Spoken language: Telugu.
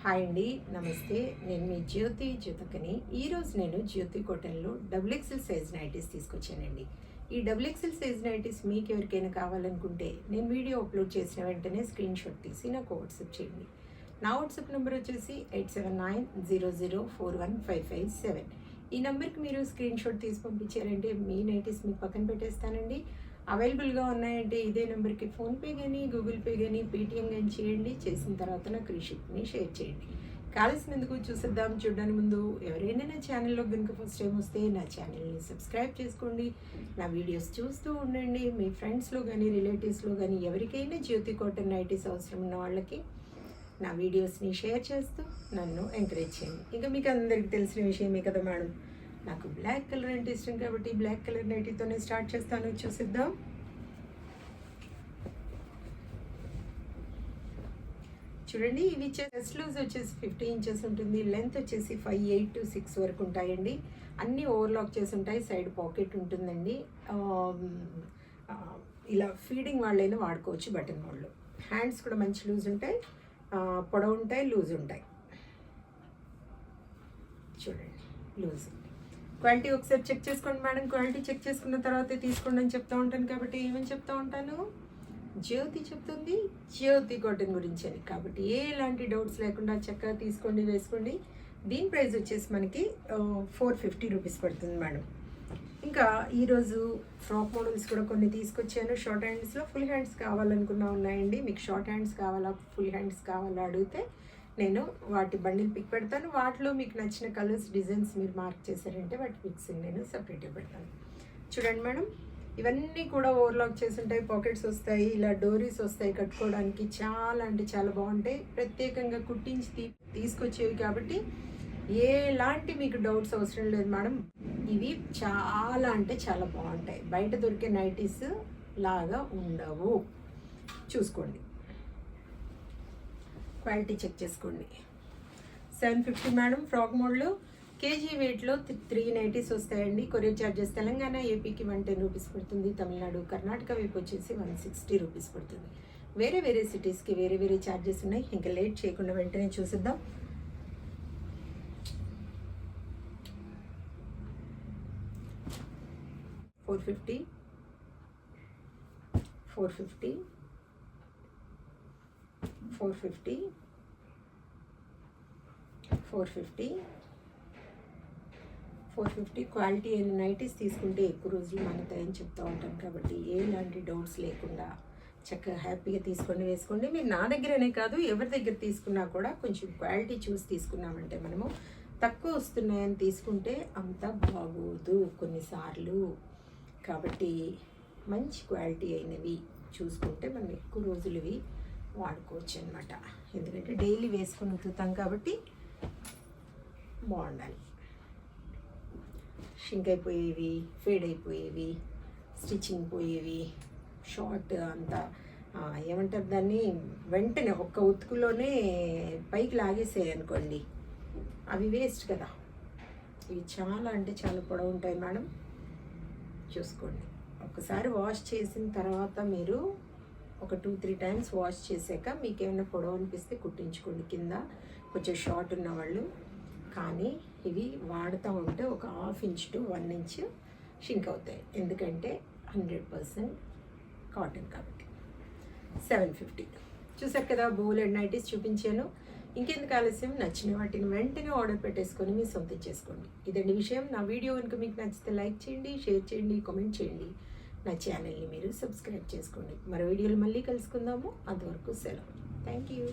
హాయ్ అండి, నమస్తే. నేను మీ జ్యోతికని. ఈరోజు నేను జ్యోతి కాటన్లో డబుల్ ఎక్సెల్ సైజ్ నైటీస్ తీసుకొచ్చానండి. ఈ డబుల్ ఎక్సెల్ సైజ్ నైటీస్ మీకు ఎవరికైనా కావాలనుకుంటే నేను వీడియో అప్లోడ్ చేసిన వెంటనే స్క్రీన్ షాట్ తీసి నాకు వాట్సాప్ చేయండి. నా వాట్సాప్ నెంబర్ వచ్చేసి 8790041557. ఈ నెంబర్కి మీరు స్క్రీన్ షాట్ తీసి పంపించారంటే మీ నైటీస్ మీకు పక్కన పెట్టేస్తానండి. అవైలబుల్గా ఉన్నాయంటే ఇదే నెంబర్కి ఫోన్పే కానీ గూగుల్ పే కానీ పేటిఎం కానీ చేయండి. చేసిన తర్వాత నాకు రిసిప్ట్ని షేర్ చేయండి. కావాల్సినందుకు చూసేద్దాం. చూడడానికి ముందు ఎవరైనా నా ఛానల్లో కనుక ఫస్ట్ టైం వస్తే నా ఛానల్ని సబ్స్క్రైబ్ చేసుకోండి. నా వీడియోస్ చూస్తూ ఉండండి. మీ ఫ్రెండ్స్లో కానీ రిలేటివ్స్లో కానీ ఎవరికైనా జ్యోతి కాటన్ నైటీస్ అవసరం ఉన్న వాళ్ళకి నా వీడియోస్ని షేర్ చేస్తూ నన్ను ఎంకరేజ్ చేయండి. ఇంకా మీకు అందరికీ తెలిసిన విషయమే కదా మేడం, నాకు బ్లాక్ కలర్ అంటే ఇష్టం కాబట్టి బ్లాక్ కలర్ నైటీతోనే స్టార్ట్ చేస్తాను. చూసిద్దాం. చూడండి, ఇవి చెస్ట్ లూజ్ వచ్చేసి 50 ఇంచెస్ ఉంటుంది. లెంత్ వచ్చేసి 5'8" to 6" వరకు ఉంటాయండి. అన్నీ ఓవర్లాక్ చేసి ఉంటాయి. సైడ్ పాకెట్ ఉంటుందండి. ఇలా ఫీడింగ్ వాళ్ళైనా వాడుకోవచ్చు. బటన్ వాళ్ళు హ్యాండ్స్ కూడా మంచి లూజ్ ఉంటాయి, పొడవు ఉంటాయి, లూజ్ ఉంటాయి. చూడండి, లూజ్ క్వాలిటీ ఒకసారి చెక్ చేసుకోండి మేడం. క్వాలిటీ చెక్ చేసుకున్న తర్వాతే తీసుకోండి అని చెప్తూ ఉంటాను కాబట్టి ఏమని చెప్తూ ఉంటాను, జ్యోతి చెప్తుంది జ్యోతి కాటన్ గురించి అని. కాబట్టి ఎలాంటి డౌట్స్ లేకుండా చక్కగా తీసుకోండి, వేసుకోండి. దీని ప్రైస్ వచ్చేసి మనకి 450 రూపీస్ పడుతుంది మేడం. ఇంకా ఈరోజు ఫ్రాక్ మోడల్స్ కూడా కొన్ని తీసుకొచ్చాను. షార్ట్ హ్యాండ్స్లో ఫుల్ హ్యాండ్స్ కావాలనుకున్నా ఉన్నాయండి. మీకు షార్ట్ హ్యాండ్స్ కావాలా ఫుల్ హ్యాండ్స్ కావాలా అడిగితే నేను వాటి బండిల్ పిక్ పెడతాను. వాటిలో మీకు నచ్చిన కలర్స్ డిజైన్స్ మీరు మార్క్ చేశారంటే వాటి పిక్స్ని నేను సపరేట్గా పెడతాను. చూడండి మేడం, ఇవన్నీ కూడా ఓవర్లాక్ చేసి ఉంటాయి. పాకెట్స్ వస్తాయి, ఇలా డోరీస్ వస్తాయి కట్టుకోవడానికి. చాలా అంటే చాలా బాగుంటాయి. ప్రత్యేకంగా కుట్టించి తీసుకొచ్చేవి కాబట్టి ఎలాంటి మీకు డౌట్స్ అవసరం లేదు మేడం. ఇవి చాలా అంటే చాలా బాగుంటాయి. బయట దొరికే నైటీస్ లాగా ఉండవు. చూసుకోండి, క్వాలిటీ చెక్ చేసుకోండి. 750 మేడం. ఫ్రాక్ మోడ్లో కేజీ వెయిట్లో 3 నైటీస్ వస్తాయండి. కొరియర్ ఛార్జెస్ తెలంగాణ ఏపీకి 110 రూపీస్ పడుతుంది. తమిళనాడు కర్ణాటక వైపు వచ్చేసి 160 రూపీస్ పడుతుంది. వేరే వేరే సిటీస్కి వేరే వేరే ఛార్జెస్ ఉన్నాయి. ఇంకా లేట్ చేయకుండా వెంటనే చూసిద్దాం. $450, $450, $450, $450, $450. క్వాలిటీ అయిన నైటీస్ తీసుకుంటే ఎక్కువ రోజులు మనతాయని చెప్తూ ఉంటాం కాబట్టి ఎలాంటి డౌట్స్ లేకుండా చక్కగా హ్యాపీగా తీసుకొని వేసుకోండి. మీరు నా దగ్గరనే కాదు ఎవరి దగ్గర తీసుకున్నా కూడా కొంచెం క్వాలిటీ చూసి తీసుకున్నామంటే మనము తక్కువ వస్తున్నాయని తీసుకుంటే అంత బాగోదు కొన్నిసార్లు. కాబట్టి మంచి క్వాలిటీ అయినవి చూసుకుంటే మనం ఎక్కువ రోజులు ఇవి వాడుకోవచ్చు అనమాట. ఎందుకంటే డైలీ వేసుకొని ఉతుకుతాం కాబట్టి బాగుండాలి. షింక్ అయిపోయేవి, ఫేడ్ అయిపోయేవి, స్టిచ్చింగ్ పోయేవి, షార్ట్ అంతా ఏమంటారు దాన్ని, వెంటనే ఒక్క ఉతుకులోనే పైకి లాగేసాయి అనుకోండి, అవి వేస్ట్ కదా. ఇవి చాలా అంటే చాలా పొడవు ఉంటాయి మేడం. చూసుకోండి, ఒకసారి వాష్ చేసిన తర్వాత మీరు ఒక 2-3 టైమ్స్ వాష్ చేశాక మీకు ఏమైనా పొడవు అనిపిస్తే కుట్టించుకోండి కింద కొంచెం షార్ట్ ఉన్నవాళ్ళు. కానీ ఇవి వాడుతూ ఉంటే ఒక 1/2 ఇంచ్ to 1 ఇంచ్ షింక్ అవుతాయి. ఎందుకంటే 100% కాటన్ కాబట్టి. 750 చూసారు కదా, బోలెడ్ నైటీస్ చూపించాను. ఇంకెందుకు ఆలస్యం, నచ్చిన వాటిని వెంటనే ఆర్డర్ పెట్టేసుకొని మీ సొంతం చేసుకోండి. ఇదండి విషయం. నా వీడియో కనుక మీకు నచ్చితే లైక్ చేయండి, షేర్ చేయండి, కామెంట్ చేయండి. నా ఛానల్ని మీరు సబ్స్క్రైబ్ చేసుకోండి. మరో వీడియోలు మళ్ళీ కలుసుకుందాము. అంతవరకు సెలవు. Thank you.